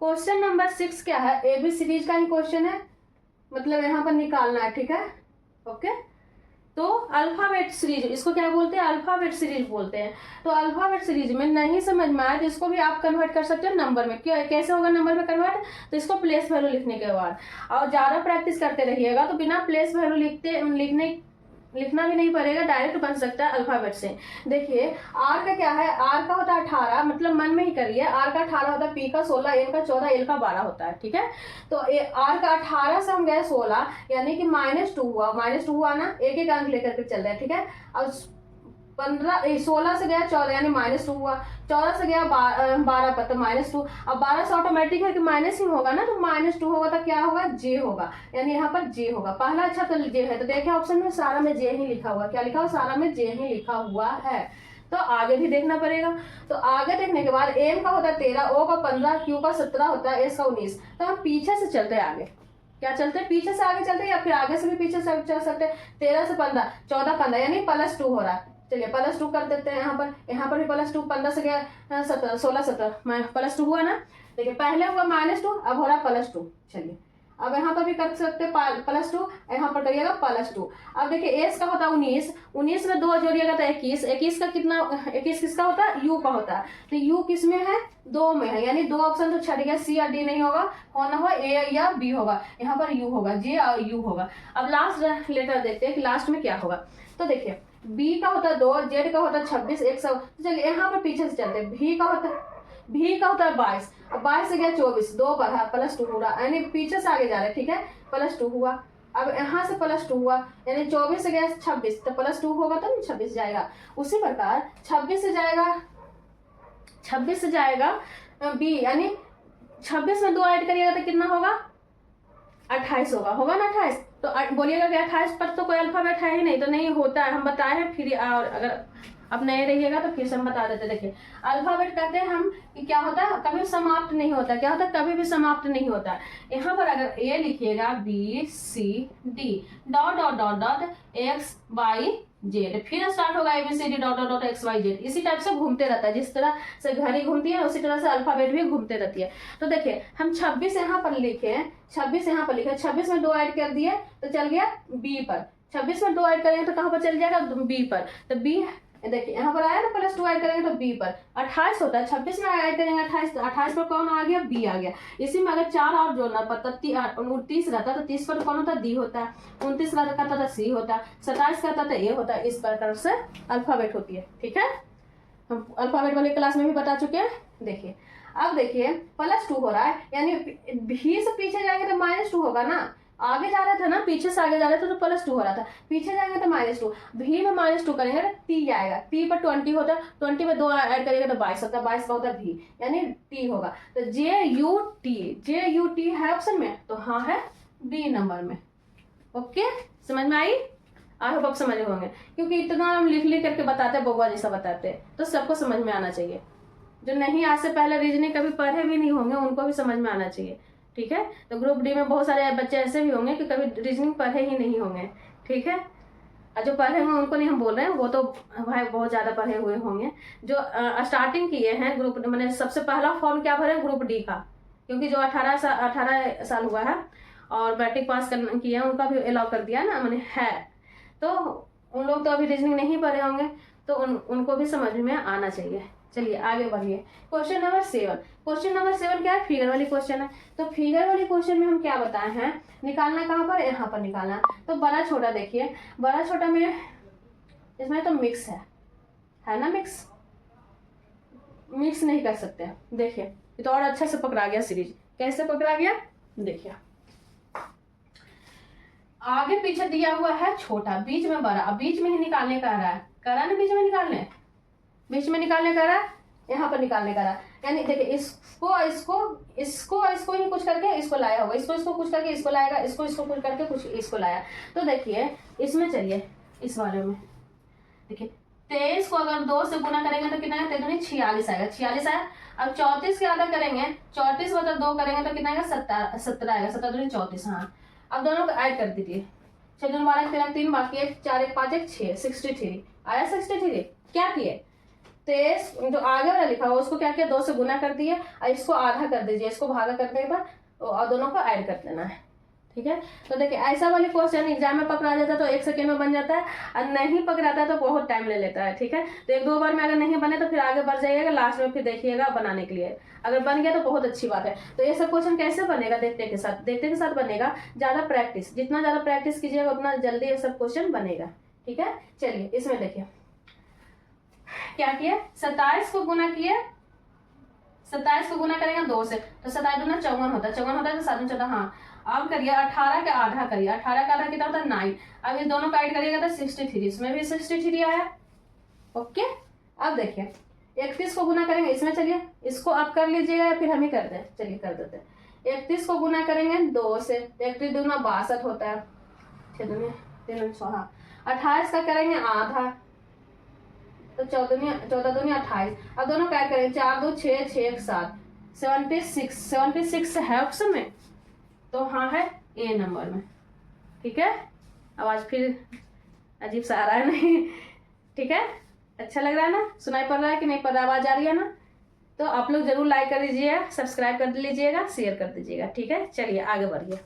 Question number 6 क्या है, AB series का ही क्वेश्चन है, मतलब यहाँ पर निकालना है, ठीक है। ओके, तो अल्फाबेट सीरीज, इसको क्या बोलते हैं, अल्फाबेट सीरीज बोलते हैं। तो अल्फाबेट सीरीज में नहीं समझ में आए तो इसको भी आप कन्वर्ट कर सकते हो नंबर में। क्यों, कैसे होगा नंबर में कन्वर्ट, तो इसको प्लेस वैल्यू लिखने के बाद, और ज़्यादा प्रैक्टिस करते रहिएगा तो बिना प्लेस वैल्यू लिखना भी नहीं पड़ेगा, डायरेक्ट बन सकता है अल्फाबेट से। देखिए आर का क्या है, आर का होता है 18, मतलब मन में ही करिए, आर का 18 होता है, पी का 16, एन का 14, एल का 12 होता है, ठीक है। तो आर का 18 से हम गए 16, यानी कि -2 हुआ, -2 हुआ ना, एक एक अंक लेकर के चल रहे हैं, ठीक है। अब 16 से गया 14, यानी -2 हुआ, 14 से गया 12 पर, तो -2। अब 12 से ऑटोमेटिक है कि माइनस ही होगा ना, तो -2 होगा तो क्या होगा, जे होगा, यानी यहाँ पर जे होगा पहला। अच्छा तो जे है, तो देखिए ऑप्शन में सारा में जे ही लिखा हुआ, क्या लिखा हुआ, सारा में जे ही लिखा हुआ है। तो आगे भी देखना पड़ेगा। तो आगे देखने के बाद एम का होता है 13, ओ का 15, क्यू का 17 होता है, एस का 19। तो हम पीछे से चलते हैं आगे, क्या चलते हैं, पीछे से आगे चलते हैं, या फिर आगे से भी पीछे से चल सकते हैं। 13 से 15, 14 15, यानी +2 हो रहा है। चलिए +2 कर देते हैं, यहाँ पर भी +2, 15 से गया 17, 16 17 +2 हुआ ना। देखिए पहले हुआ -2, अब हो रहा +2। चलिए अब यहाँ पर भी कर सकते हैं +2, यहाँ पर करिएगा +2। अब देखिए एस का होता है 19, 19 में 2 जोड़िएगा तो 21, 21 का कितना, 21 किसका होता है, यू का होता है। तो यू किस में है, 2 में है, यानी 2 ऑप्शन तो छट गया, सी या डी नहीं होगा, होना हो ए या बी होगा, यहाँ पर यू होगा, जे और यू होगा। अब लास्ट लेटर देखते हैं कि लास्ट में क्या होगा। तो देखिए बी का होता है 2, जेड का होता है 26, 100। तो चलिए यहाँ पर पीछे से चलते हैं, भी का होता है 22, अब 22 से गया 24, 2 बढ़ा +2 हो रहा, यानी पीछे से आगे जा रहे हैं, ठीक है, +2 हुआ। अब यहाँ से +2 हुआ, यानी 24 से गया 26, तो +2 होगा तो 26 जाएगा। उसी प्रकार 26 से जाएगा बी, यानी 26 में 2 ऐड करिएगा तो कितना होगा, 28 होगा ना 28। तो बोलिएगा कि 28 पर तो कोई अल्फाबेट है ही नहीं, तो नहीं होता है, हम बताए हैं। फिर और अगर अब नए रहिएगा तो फिर से हम बता देते। देखिए अल्फाबेट कहते हैं हम कि क्या होता है, कभी समाप्त नहीं होता, क्या होता है, कभी भी समाप्त नहीं होता। यहाँ पर अगर ए लिखिएगा BCD dot dot dot dot XYZ, फिर स्टार्ट होगा ABCD dot dot dot XYZ। इसी टाइप से घूमते रहता है, जिस तरह से घड़ी घूमती है उसी तरह से अल्फाबेट भी घूमते रहती है। तो देखिए हम 26 यहाँ पर लिखे, 26 यहाँ पर लिखे, 26 में 2 ऐड कर दिए तो चल गया बी पर, 26 में 2 ऐड करेंगे तो कहाँ पर चल जाएगा, बी पर। तो बी देखिए यहाँ पर आया ना, +2 ऐड करेंगे तो बी पर 28 होता है, 26 में ऐड करेंगे 28, तो 28 पर कौन आ गया, बी आ गया। इसी में अगर 4 और जोड़ना पड़ता, 29 रहता तो 30 पर कौन होता, डी होता है, 29 करता तो सी होता, 27 करता तो ए होता। इस प्रकार से अल्फाबेट होती है, ठीक है। हम अल्फाबेट वाले क्लास में भी बता चुके हैं। देखिए अब देखिए +2 हो रहा है, यानी भी से पीछे जाएंगे तो -2 होगा ना, आगे जा रहे थे ना, पीछे से आगे जा रहे थे तो +2 हो रहा था, पीछे जाएंगे तो -2, भी में -2 करेंगे तो टी आएगा, टी पर 20 होता है, 20 में 2 ऐड करेंगे तो 22 होता है, 22 का होता है भी, यानी टी होगा। तो JUT है ऑप्शन में, तो हाँ है बी नंबर में। ओके, समझ में आई, आई होप आप समझ होंगे, क्योंकि इतना हम लिख करके बताते हैं, बउआ जैसा बताते हैं, तो सबको समझ में आना चाहिए। जो नहीं आज से पहले रीजनिंग कभी पढ़े भी नहीं होंगे उनको भी समझ में आना चाहिए, ठीक है। तो ग्रुप डी में बहुत सारे बच्चे ऐसे भी होंगे कि कभी रीजनिंग पढ़े ही नहीं होंगे, ठीक है। और जो पढ़े होंगे उनको नहीं हम बोल रहे हैं, वो तो भाई बहुत ज़्यादा पढ़े हुए होंगे। जो स्टार्टिंग किए हैं ग्रुप, मैंने सबसे पहला फॉर्म क्या भरे, ग्रुप डी का, क्योंकि जो 18 साल हुआ है और मैट्रिक पास किया है उनका भी अलाउ कर दिया ना, मैंने है, तो उन लोग तो अभी रीजनिंग नहीं पढ़े होंगे, तो उनको भी समझ में आना चाहिए। चलिए आगे बढ़िए, क्वेश्चन नंबर 7। क्वेश्चन नंबर 7 क्या है, फिगर वाली क्वेश्चन है। तो फिगर वाली क्वेश्चन में हम क्या बताए हैं, निकालना कहाँ पर, यहाँ पर निकालना। तो बड़ा छोटा देखिए, बड़ा छोटा में इसमें तो मिक्स है ना, मिक्स नहीं कर सकते। देखिए ये तो और अच्छा से पकड़ा गया सीरीज, कैसे पकड़ा गया, देखिए आगे पीछे दिया हुआ है छोटा, बीच में बड़ा, अब बीच में ही निकालने का रहा है, करा ना, बीच में निकालने का रहा, यहाँ पर निकालने का रहा। यानी देखिए इसको ही कुछ करके इसको लाया होगा, इसको कुछ करके इसको लाएगा, इसको कुछ करके कुछ इसको लाया। तो देखिए इसमें चलिए, इस वाले में देखिए 23 को अगर 2 से गुना करेंगे तो कितना आएगा, 3 46 आएगा, 46 आया। अब 34 के आधा करेंगे, 34 बटा 2 करेंगे तो कितना आएगा, 17 आएगा, 17 34। हाँ अब दोनों को ऐड कर दीजिए, 6 12 13 3 बाकी 1 4 1 5 1 6 63 आया, 63। क्या किए, 23 जो आगे वाला लिखा हुआ उसको क्या किया, 2 से गुना कर दिए और इसको आधा कर दीजिए, इसको भागा करने के बाद और दोनों को ऐड कर देना है। ठीक है, तो देखिए ऐसा वाली क्वेश्चन एग्जाम में पकड़ा जाता है तो 1 सेकेंड में बन जाता है, और नहीं पकड़ाता है तो बहुत टाइम ले लेता है। ठीक है, तो 1-2 बार में अगर नहीं बने तो फिर आगे बढ़ जाइएगा, लास्ट में फिर देखिएगा बनाने के लिए। अगर बन गया तो बहुत अच्छी बात है। तो ये सब क्वेश्चन कैसे बनेगा, देखते के साथ बनेगा। ज्यादा प्रैक्टिस, जितना ज्यादा प्रैक्टिस कीजिएगा उतना जल्दी ये सब क्वेश्चन बनेगा। ठीक है, चलिए इसमें देखिए क्या किया, 27 को गुना किए, 27 को गुना करेंगे 2 से, तो 27 दूना 54 होता है, 54 होता है तो 7 में 14। हाँ, अब करिए 18 का आधा करिए, 18 का आधा कितना होता है 9। अब इस दोनों का ऐड करिएगा तो 63, इसमें भी 63 आया। ओके, अब देखिए 31 को गुना करेंगे इसमें, चलिए इसको आप कर लीजिएगा या फिर हम ही करते हैं, चलिए कर देते हैं। 31 को गुना करेंगे 2 से, 31 दूना 62 होता है, 6 दूनी 3 हाँ। 28 का करेंगे आधा तो 14 दूनी 28। अब दोनों का ऐड करेंगे, 4 2 6 6 1 7, 76 है ऑप्शन में, तो हाँ है ए नंबर में। ठीक है, आवाज फिर अजीब सा आ रहा है नहीं, ठीक है, अच्छा लग रहा है ना, सुनाई पड़ रहा है कि नहीं पड़ रहा, आवाज आ रही है ना। तो आप लोग जरूर लाइक कर दीजिएगा, सब्सक्राइब कर लीजिएगा, शेयर कर दीजिएगा। ठीक है, चलिए आगे बढ़िए।